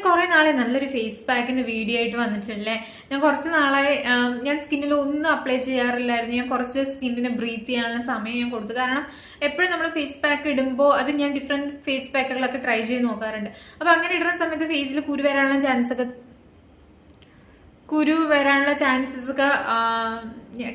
കുറെ നാളെ നല്ലൊരു ഫേസ് പാക്കിന്റെ വീഡിയോ ആയിട്ട് വന്നിട്ടില്ലേ. ഞാൻ കുറച്ച് നാളായി ഞാൻ സ്കിന്നിൽ ഒന്നും അപ്ലൈ ചെയ്യാറില്ലായിരുന്നു. ഞാൻ കുറച്ച് സ്കിന്നിനെ ബ്രീത്ത് ചെയ്യാനുള്ള സമയം ഞാൻ കൊടുത്തു. കാരണം എപ്പോഴും നമ്മൾ ഫേസ് പാക്ക് ഇടുമ്പോൾ അത് ഞാൻ ഡിഫറെന്റ് ഫേസ് പാക്കുകളൊക്കെ ട്രൈ ചെയ്ത് നോക്കാറുണ്ട്. അപ്പൊ അങ്ങനെ ഇടുന്ന സമയത്ത് ഫേസിൽ കുരു വരാനുള്ള ചാൻസസ് ഒക്കെ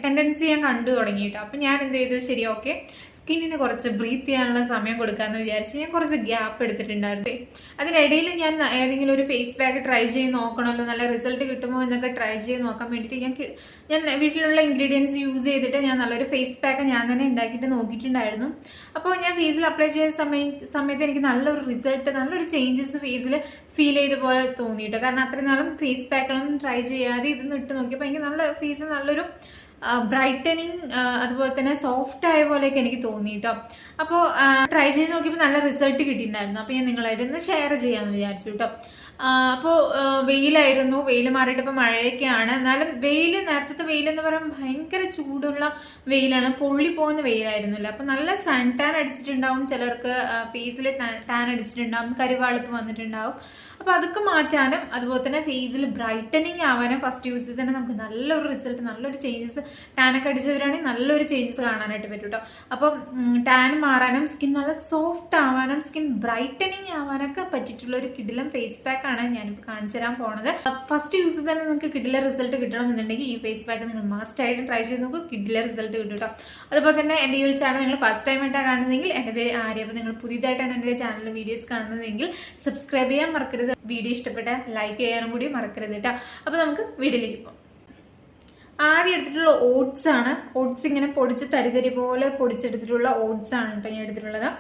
ടെൻഡൻസി ഞാൻ കണ്ടു തുടങ്ങിയിട്ട്. അപ്പൊ ഞാൻ എന്ത് ചെയ്തു, ശരി ഓക്കെ, സ്കിന്നിന് കുറച്ച് ബ്രീത്ത് ചെയ്യാനുള്ള സമയം കൊടുക്കാമെന്ന് വിചാരിച്ച് ഞാൻ കുറച്ച് ഗ്യാപ്പ് എടുത്തിട്ടുണ്ടായിരുന്നു. അതിനിടയിൽ ഞാൻ ഏതെങ്കിലും ഒരു ഫേസ് പാക്ക് ട്രൈ ചെയ്ത് നോക്കണമല്ലോ, നല്ല റിസൾട്ട് കിട്ടുമോ എന്നൊക്കെ ട്രൈ ചെയ്ത് നോക്കാൻ വേണ്ടിയിട്ട് ഞാൻ വീട്ടിലുള്ള ഇൻഗ്രീഡിയൻസ് യൂസ് ചെയ്തിട്ട് ഞാൻ നല്ലൊരു ഫേസ് പാക്ക് ഞാൻ തന്നെ ഉണ്ടാക്കിയിട്ട് നോക്കിയിട്ടുണ്ടായിരുന്നു. അപ്പോൾ ഞാൻ ഫേസിൽ അപ്ലൈ ചെയ്ത സമയത്ത് എനിക്ക് നല്ലൊരു റിസൾട്ട്, നല്ലൊരു ചേഞ്ചസ് ഫേസിൽ ഫീൽ ചെയ്ത പോലെ തോന്നിയിട്ട്. കാരണം അത്രയും നാളും ഫേസ് പാക്കുകളൊന്നും ട്രൈ ചെയ്യാതെ ഇതൊന്നും ഇട്ട് നോക്കിയപ്പോൾ എനിക്ക് നല്ല ഫേസിൽ നല്ലൊരു ബ്രൈറ്റനിങ്, അതുപോലെ തന്നെ സോഫ്റ്റ് ആയ പോലെയൊക്കെ എനിക്ക് തോന്നി കേട്ടോ. അപ്പോൾ ട്രൈ ചെയ്ത് നോക്കിയപ്പോൾ നല്ല റിസൾട്ട് കിട്ടിയിട്ടുണ്ടായിരുന്നു. അപ്പോൾ ഞാൻ നിങ്ങളായിട്ട് ഇന്ന് ഷെയർ ചെയ്യാമെന്ന് വിചാരിച്ചു കേട്ടോ. അപ്പോൾ വെയിലായിരുന്നു, വെയിൽ മാറിയിട്ട് ഇപ്പോൾ മഴയൊക്കെയാണ്. എന്നാലും നേരത്തെ വെയിൽ എന്ന് പറയുമ്പോൾ ഭയങ്കര ചൂടുള്ള വെയിലാണ്, പൊള്ളി പോകുന്ന വെയിലായിരുന്നില്ല. അപ്പോൾ നല്ല സൺ ടാൻ അടിച്ചിട്ടുണ്ടാവും, ചിലർക്ക് ഫേസിൽ ടാൻ അടിച്ചിട്ടുണ്ടാവും, കരിവാളിപ്പ് വന്നിട്ടുണ്ടാവും. അപ്പോൾ അതൊക്കെ മാറ്റാനും അതുപോലെ തന്നെ ഫേസിൽ ബ്രൈറ്റനിങ് ആവാനും ഫസ്റ്റ് യൂസിൽ തന്നെ നമുക്ക് നല്ലൊരു റിസൾട്ട്, നല്ലൊരു ചേഞ്ചസ്, ടാനൊക്കെ അടിച്ചവരാണെങ്കിൽ നല്ലൊരു ചേഞ്ചസ് കാണാനായിട്ട് പറ്റും കേട്ടോ. അപ്പം ടാൻ മാറാനും സ്കിൻ നല്ല സോഫ്റ്റ് ആവാനും സ്കിൻ ബ്രൈറ്റനിങ് ആവാനൊക്കെ പറ്റിയിട്ടുള്ള ഒരു കിടിലം ഫേസ് പാക്ക് ആണ് ഞാനിപ്പോൾ കാണിച്ചു തരാൻ പോണത്. ഫസ്റ്റ് യൂസിൽ തന്നെ നിങ്ങൾക്ക് കിടില റിസൾട്ട് കിട്ടണമെന്നുണ്ടെങ്കിൽ ഈ ഫേസ് പാക്ക് നിങ്ങൾ മസ്റ്റ് ആയിട്ട് ട്രൈ ചെയ്ത് നോക്കുക, കിടില റിസൾട്ട് കിട്ടും കേട്ടോ. അതുപോലെ തന്നെ എൻ്റെ ഈ ഒരു ചാനൽ നിങ്ങൾ ഫസ്റ്റ് ടൈം ആയിട്ടാണ് കാണുന്നതെങ്കിൽ എൻ്റെ പേര് ആര്യ. അപ്പോൾ നിങ്ങൾ പുതിയതായിട്ടാണ് എൻ്റെ ചാനലിൽ വീഡിയോസ് കാണുന്നതെങ്കിൽ സബ്സ്ക്രൈബ് ചെയ്യാൻ മറക്കരുത്. വീഡിയോ ഇഷ്ടപ്പെട്ട ലൈക്ക് ചെയ്യാനും കൂടി മറക്കരുത് കേട്ടോ. അപ്പൊ നമുക്ക് വീഡിയോയിലേക്ക് പോകാം. ആദ്യം എടുത്തിട്ടുള്ള ഓട്സ് ആണ്. ഓട്സ് ഇങ്ങനെ പൊടിച്ച് തരി പോലെ പൊടിച്ചെടുത്തിട്ടുള്ള ഓട്സ് ആണ് കേട്ടോ ഞാൻ എടുത്തിട്ടുള്ളത്.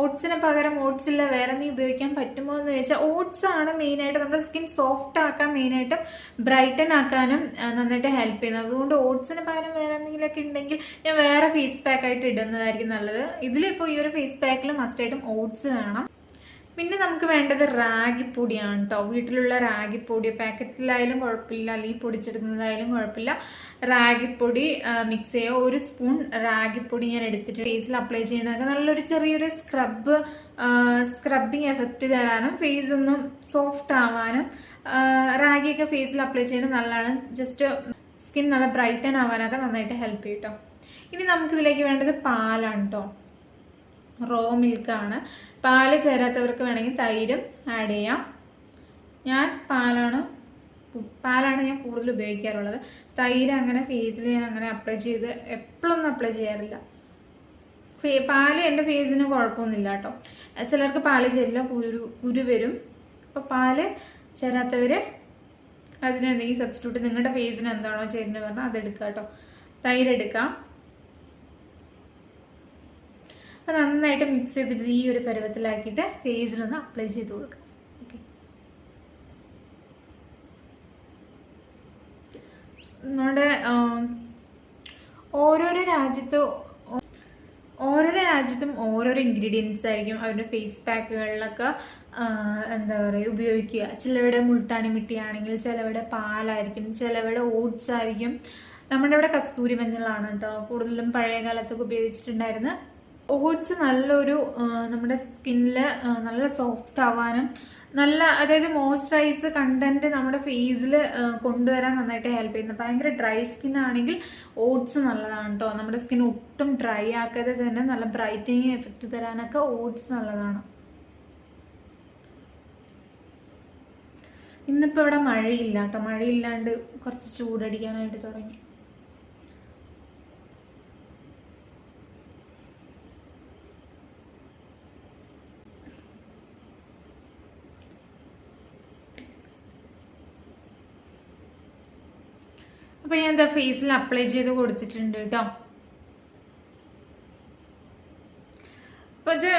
ഓട്സിന് പകരം ഓട്സ് ഇല്ല വേറെ എന്തെങ്കിലും ഉപയോഗിക്കാൻ പറ്റുമോ എന്ന് ചോദിച്ചാൽ ഓട്സ് ആണ് മെയിനായിട്ട് നമ്മുടെ സ്കിൻ സോഫ്റ്റ് ആക്കാൻ, മെയിനായിട്ടും ബ്രൈറ്റൻ ആക്കാനും നന്നായിട്ട് ഹെൽപ്പ് ചെയ്യുന്നത്. അതുകൊണ്ട് ഓട്സിന് പകരം വേറെ എന്തെങ്കിലുമൊക്കെ ഉണ്ടെങ്കിൽ ഞാൻ വേറെ ഫേസ് പാക്ക് ആയിട്ട് ഇടുന്നതായിരിക്കും നല്ലത്. ഇതിലിപ്പോൾ ഈ ഒരു ഫേസ് പാക്കിൽ മസ്റ്റായിട്ടും ഓട്സ് വേണം. പിന്നെ നമുക്ക് വേണ്ടത് റാഗിപ്പൊടിയാണ് കേട്ടോ. വീട്ടിലുള്ള റാഗിപ്പൊടി, പാക്കറ്റിലായാലും കുഴപ്പമില്ല, അല്ലെങ്കിൽ പൊടിച്ചെടുക്കുന്നതായാലും കുഴപ്പമില്ല. റാഗിപ്പൊടി മിക്സ് ചെയ്യുക. 1 സ്പൂൺ റാഗിപ്പൊടി ഞാൻ എടുത്തിട്ട് ഫേസിൽ അപ്ലൈ ചെയ്യുന്നതൊക്കെ നല്ലൊരു ചെറിയൊരു സ്ക്രബിങ് എഫക്റ്റ് തരാനും ഫേസ് ഒന്നും സോഫ്റ്റ് ആവാനും റാഗിയൊക്കെ ഫേസിൽ അപ്ലൈ ചെയ്യുന്നത് നല്ലതാണ്. ജസ്റ്റ് സ്കിൻ നല്ല ബ്രൈറ്റൻ ആവാനൊക്കെ നന്നായിട്ട് ഹെൽപ്പ് ചെയ്യും കേട്ടോ. ഇനി നമുക്കിതിലേക്ക് വേണ്ടത് പാലാണ് കേട്ടോ. റോ മിൽക്കാണ്. പാല് ചേരാത്തവർക്ക് വേണമെങ്കിൽ തൈരും ആഡ് ചെയ്യാം. ഞാൻ പാലാണ് ഞാൻ കൂടുതൽ ഉപയോഗിക്കാറുള്ളത്. തൈര് അങ്ങനെ ഫേസിൽ ഞാൻ അങ്ങനെ അപ്ലൈ ചെയ്ത് എപ്പോഴൊന്നും അപ്ലൈ ചെയ്യാറില്ല. പാല് എൻ്റെ ഫേസിന് കുഴപ്പമൊന്നുമില്ല കേട്ടോ. ചിലർക്ക് പാല് ചേരില്ല, കുരു വരും. അപ്പോൾ പാല് ചേരാത്തവർ അതിനെന്തെങ്കിലും സബ്സ്റ്റിറ്റ്യൂട്ട് നിങ്ങളുടെ ഫേസിന് എന്താണോ ചേരുന്നത് പറഞ്ഞാൽ അതെടുക്കുക കേട്ടോ. തൈര് എടുക്കാം. അപ്പം നന്നായിട്ട് മിക്സ് ചെയ്തിട്ട് ഈ ഒരു പരുവത്തിലാക്കിയിട്ട് ഫേസിലൊന്ന് അപ്ലൈ ചെയ്ത് കൊടുക്കുക. ഓക്കെ, നമ്മുടെ ഓരോരോ രാജ്യത്തും ഓരോരോ ഇൻഗ്രീഡിയൻസ് ആയിരിക്കും അവരുടെ ഫേസ് പാക്കുകളിലൊക്കെ എന്താ പറയുക ഉപയോഗിക്കുക. ചിലവിടെ മുൾട്ടാണി മിട്ടിയാണെങ്കിൽ ചിലവിടെ പാലായിരിക്കും, ചിലവിടെ ഓട്സ് ആയിരിക്കും. നമ്മുടെ ഇവിടെ കസ്തൂരി മഞ്ഞളാണ് കേട്ടോ കൂടുതലും പഴയ കാലത്തൊക്കെ ഉപയോഗിച്ചിട്ടുണ്ടായിരുന്നത്. ഓട്സ് നല്ലൊരു നമ്മുടെ സ്കിന്നിൽ നല്ല സോഫ്റ്റ് ആവാനും അതായത് മോയ്സ്ചറൈസ് കണ്ടന്റ് നമ്മുടെ ഫേസിൽ കൊണ്ടുവരാൻ നന്നായിട്ട് ഹെൽപ്പ് ചെയ്യുന്നത്. ഭയങ്കര ഡ്രൈ സ്കിൻ ആണെങ്കിൽ ഓട്സ് നല്ലതാണ് കേട്ടോ. നമ്മുടെ സ്കിൻ ഒട്ടും ഡ്രൈ ആക്കാതെ തന്നെ നല്ല ബ്രൈറ്റനിങ് എഫക്റ്റ് തരാനൊക്കെ ഓട്സ് നല്ലതാണ്. ഇന്നിപ്പോൾ ഇവിടെ മഴയില്ല കേട്ടോ. മഴയില്ലാണ്ട് കുറച്ച് ചൂടടിക്കാനായിട്ട് തുടങ്ങി. അപ്പൊ ഞാൻ എന്താ ഫേസിൽ അപ്ലൈ ചെയ്ത് കൊടുത്തിട്ടുണ്ട് കേട്ടോ. അപ്പൊ ഇത്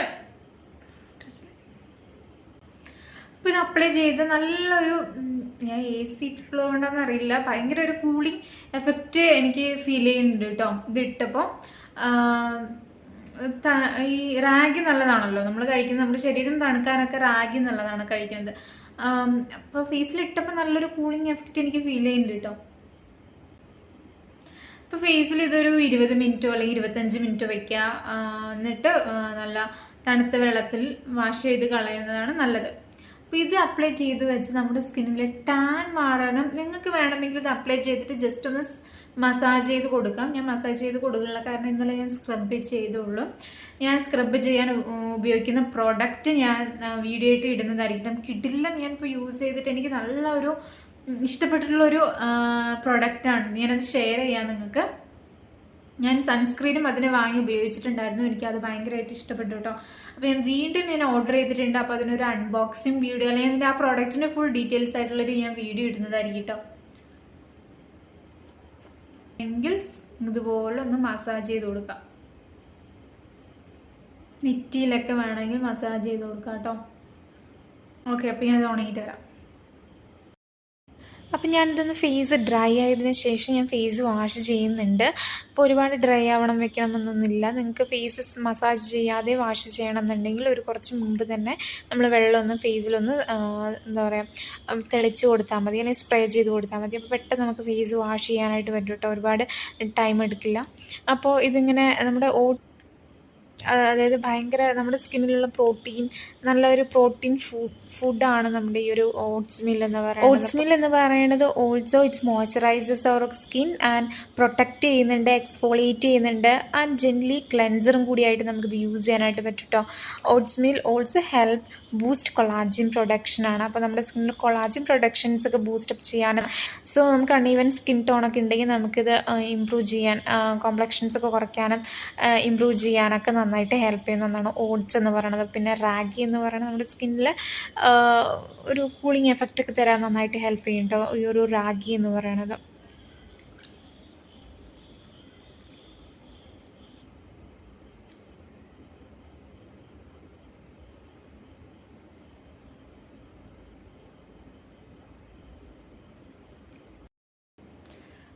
അപ്ലൈ ചെയ്ത് നല്ലൊരു, ഞാൻ AC ഫ്ലോ ഉണ്ടെന്ന് അറിയില്ല, ഭയങ്കര ഒരു കൂളിംഗ് എഫക്റ്റ് എനിക്ക് ഫീൽ ചെയ്യുന്നുണ്ട് കേട്ടോ. ഇത് ഇട്ടപ്പോൾ ഈ റാഗി നല്ലതാണല്ലോ നമ്മൾ കഴിക്കുന്നത്, നമ്മുടെ ശരീരം തണുക്കാനൊക്കെ റാഗി നല്ലതാണ് കഴിക്കുന്നത്. അപ്പോൾ ഫേസിൽ ഇട്ടപ്പോൾ നല്ലൊരു കൂളിംഗ് എഫക്റ്റ് എനിക്ക് ഫീൽ ചെയ്യുന്നുണ്ട് കേട്ടോ. ഇപ്പോൾ ഫേസിൽ ഇതൊരു 20 മിനിറ്റോ അല്ലെങ്കിൽ 25 മിനിറ്റോ വെക്കുക. എന്നിട്ട് നല്ല തണുത്ത വെള്ളത്തിൽ വാഷ് ചെയ്ത് കളയുന്നതാണ് നല്ലത്. അപ്പോൾ ഇത് അപ്ലൈ ചെയ്ത് വെച്ച് നമ്മുടെ സ്കിന്നിൽ ടാൻ മാറാനും നിങ്ങൾക്ക് വേണമെങ്കിൽ ഇത് അപ്ലൈ ചെയ്തിട്ട് ജസ്റ്റ് ഒന്ന് മസാജ് ചെയ്ത് കൊടുക്കാം. ഞാൻ മസാജ് ചെയ്ത് കൊടുക്കില്ല, കാരണം ഇന്നലെ ഞാൻ സ്ക്രബ് ചെയ്തുള്ളൂ. ഞാൻ സ്ക്രബ് ചെയ്യാൻ ഉപയോഗിക്കുന്ന പ്രോഡക്റ്റ് ഞാൻ വീഡിയോ ആയിട്ട് ഇടുന്നതായിരിക്കും. കിട്ടില്ല, ഞാനിപ്പോൾ യൂസ് ചെയ്തിട്ട് എനിക്ക് നല്ല ഒരു ഇഷ്ടപ്പെട്ടിട്ടുള്ളൊരു പ്രോഡക്റ്റാണ്. ഞാനത് ഷെയർ ചെയ്യാം നിങ്ങൾക്ക്. ഞാൻ സൺസ്ക്രീനും അതിനെ വാങ്ങി ഉപയോഗിച്ചിട്ടുണ്ടായിരുന്നു. എനിക്കത് ഭയങ്കരമായിട്ട് ഇഷ്ടപ്പെട്ടു കേട്ടോ. അപ്പോൾ ഞാൻ ഓർഡർ ചെയ്തിട്ടുണ്ട്. അപ്പോൾ അതിനൊരു അൺബോക്സിങ് വീഡിയോ അല്ലെങ്കിൽ അതിൻ്റെ ആ പ്രോഡക്റ്റിൻ്റെ ഫുൾ ഡീറ്റെയിൽസ് ആയിട്ടുള്ളൊരു ഞാൻ വീഡിയോ ഇടുന്നതായിരിക്കും കേട്ടോ. എങ്കിൽ ഇതുപോലെ ഒന്ന് മസാജ് ചെയ്ത് കൊടുക്കാം. നെറ്റിയിലൊക്കെ വേണമെങ്കിൽ മസാജ് ചെയ്ത് കൊടുക്കാം കേട്ടോ. ഓക്കെ, അപ്പോൾ ഞാൻ ഇത് ഉണങ്ങിയിട്ട് വരാം. അപ്പം ഞാനിതൊന്ന് ഫേസ് ഡ്രൈ ആയതിനു ശേഷം ഞാൻ ഫേസ് വാഷ് ചെയ്യുന്നുണ്ട്. അപ്പോൾ ഒരുപാട് ഡ്രൈ ആവണം വെക്കണമെന്നൊന്നുമില്ല. നിങ്ങൾക്ക് ഫേസ് മസാജ് ചെയ്യാതെ വാഷ് ചെയ്യണമെന്നുണ്ടെങ്കിൽ ഒരു കുറച്ച് മുമ്പ് തന്നെ നമ്മൾ വെള്ളമൊന്ന് ഫേസിലൊന്ന് എന്താ പറയുക തെളിച്ച് കൊടുത്താൽ മതി, അല്ലെങ്കിൽ സ്പ്രേ ചെയ്ത് കൊടുത്താൽ മതി. അപ്പോൾ പെട്ടെന്ന് നമുക്ക് ഫേസ് വാഷ് ചെയ്യാനായിട്ട് പറ്റും കേട്ടോ. ഒരുപാട് ടൈം എടുക്കില്ല. അപ്പോൾ ഇതിങ്ങനെ നമ്മുടെ അതായത് ഭയങ്കര നമ്മുടെ സ്കിന്നിലുള്ള പ്രോട്ടീൻ, നല്ലൊരു പ്രോട്ടീൻ ഫുഡാണ് നമ്മുടെ ഈ ഒരു ഓട്സ് മിൽ എന്ന് പറയുന്നത്. ഓട്സ് മിൽ എന്ന് പറയുന്നത് also its moisturises our skin and protect ചെയ്യുന്നുണ്ട്, എക്സ്ഫോളിയേറ്റ് ചെയ്യുന്നുണ്ട് ആൻഡ് ജെന്റ്ലി ക്ലെൻസറും കൂടിയായിട്ട് നമുക്കിത് യൂസ് ചെയ്യാനായിട്ട് പറ്റും കേട്ടോ. Oats milk also help boost collagen പ്രൊഡക്ഷനാണ്. അപ്പോൾ നമ്മുടെ സ്കിന്നിൽ കൊളാജിൻ പ്രൊഡക്ഷൻസ് ഒക്കെ ബൂസ്റ്റപ്പ് ചെയ്യാനും, സോ നമുക്ക് അൺഈവൻ സ്കിൻ ടോണൊക്കെ ഉണ്ടെങ്കിൽ നമുക്കിത് ഇമ്പ്രൂവ് ചെയ്യാൻ, കോംപ്ലക്ഷൻസ് ഒക്കെ കുറയ്ക്കാനും ഇമ്പ്രൂവ് ചെയ്യാനൊക്കെ നന്നായിട്ട് ഹെൽപ്പ് ചെയ്യുന്ന ഒന്നാണ് ഓട്സ് എന്ന് പറയുന്നത്. പിന്നെ റാഗി എന്ന് പറയുന്നത് നമ്മുടെ സ്കിന്നിൽ ഒരു കൂളിംഗ് എഫക്റ്റ് ഒക്കെ തരാൻ നന്നായിട്ട് ഹെൽപ്പ് ചെയ്യും കേട്ടോ ഈ ഒരു റാഗി എന്ന് പറയുന്നത്.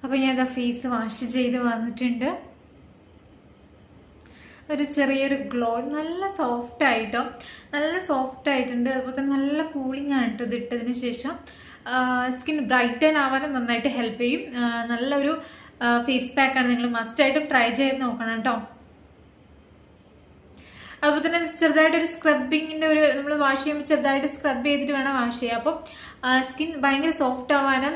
അപ്പോൾ ഞാൻ ഫേസ് വാഷ് ചെയ്ത് വന്നിട്ടുണ്ട്. ഒരു ചെറിയൊരു ഗ്ലോ, നല്ല സോഫ്റ്റ് ആയിട്ടോ, നല്ല സോഫ്റ്റ് ആയിട്ടുണ്ട്. അതുപോലെ തന്നെ നല്ല കൂളിംഗ് ആണ് കേട്ടോ ഇത് ഇട്ടതിന് ശേഷം. സ്കിൻ ബ്രൈറ്റൻ ആവാനും നന്നായിട്ട് ഹെൽപ്പ് ചെയ്യും. നല്ലൊരു ഫേസ് പാക്കാണ്. നിങ്ങൾ മസ്റ്റായിട്ടും ട്രൈ ചെയ്ത് നോക്കണം കേട്ടോ. അതുപോലെ തന്നെ ചെറുതായിട്ടൊരു സ്ക്രബിങ്ങിൻ്റെ നമ്മൾ വാഷ് ചെയ്യുമ്പോൾ ചെറുതായിട്ട് സ്ക്രബ് ചെയ്തിട്ട് വേണം വാഷ് ചെയ്യാം. അപ്പം സ്കിൻ ഭയങ്കര സോഫ്റ്റ് ആവാനും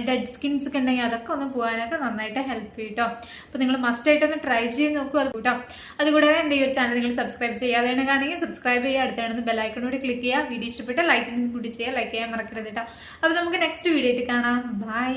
ഡെഡ് സ്കിൻസ് ഒക്കെ ഉണ്ടെങ്കിൽ അതൊക്കെ ഒന്ന് പോകാനൊക്കെ നന്നായിട്ട് ഹെൽപ്പ് ചെയ്യും കേട്ടോ. അപ്പോൾ നിങ്ങൾ മസ്റ്റായിട്ടൊന്ന് ട്രൈ ചെയ്ത് നോക്കൂ അത് കേട്ടോ. അതുകൂടാതെ എൻ്റെ ഈ ഒരു ചാനൽ നിങ്ങൾ സബ്സ്ക്രൈബ് ചെയ്യാതെയാണ് കാണുമെങ്കിൽ സബ്സ്ക്രൈബ് ചെയ്യുക, അടുത്താണെന്ന് ബെല്ലൈക്കൺ കൂടി ക്ലിക്ക് ചെയ്യുക. വീഡിയോ ഇഷ്ടപ്പെട്ട ലൈക്ക് കൂടി ചെയ്യുക, ലൈക്ക് ചെയ്യാൻ മറക്കരുത് കേട്ടോ. അപ്പോൾ നമുക്ക് നെക്സ്റ്റ് വീഡിയോ ആയിട്ട് കാണാം. ബൈ.